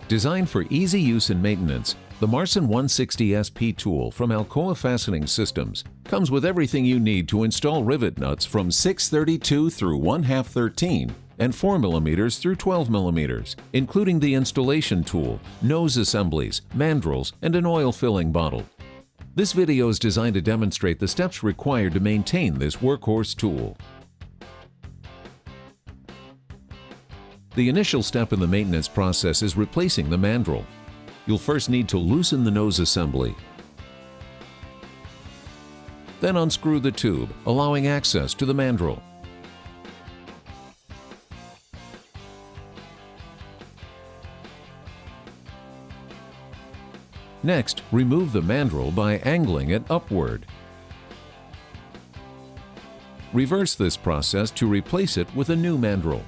Designed for easy use and maintenance, the MARSON 160 SP tool from Alcoa Fastening Systems comes with everything you need to install rivet nuts from 632 through 1/2 13 and 4 mm through 12 mm, including the installation tool, nose assemblies, mandrels, and an oil filling bottle. This video is designed to demonstrate the steps required to maintain this workhorse tool. The initial step in the maintenance process is replacing the mandrel. You'll first need to loosen the nose assembly. Then unscrew the tube, allowing access to the mandrel. Next, remove the mandrel by angling it upward. Reverse this process to replace it with a new mandrel.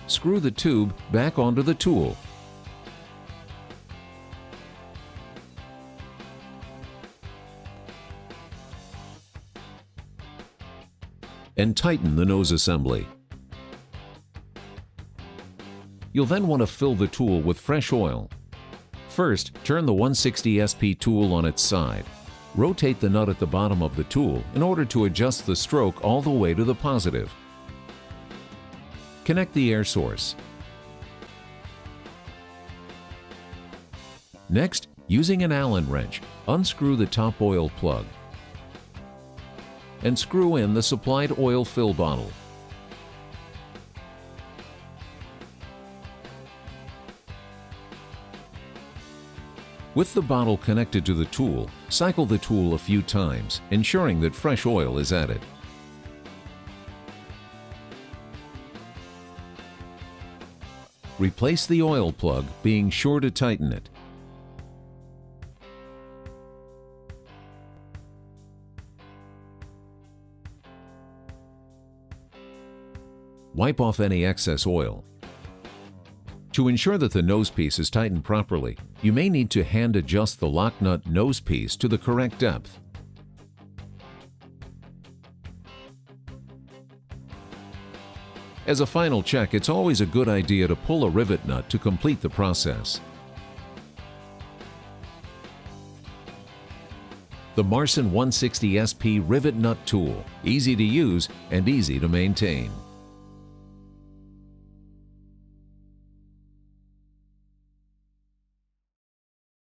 Screw the tube back onto the tool. And tighten the nose assembly. You'll then want to fill the tool with fresh oil. First, turn the 160 SP tool on its side. Rotate the nut at the bottom of the tool in order to adjust the stroke all the way to the positive. Connect the air source. Next, using an Allen wrench, unscrew the top oil plug and screw in the supplied oil fill bottle. With the bottle connected to the tool, cycle the tool a few times, ensuring that fresh oil is added. Replace the oil plug, being sure to tighten it. Wipe off any excess oil. To ensure that the nose piece is tightened properly, you may need to hand adjust the lock nut nose piece to the correct depth. As a final check, it's always a good idea to pull a rivet nut to complete the process. The MARSON 160 SP Rivet Nut Tool, easy to use and easy to maintain.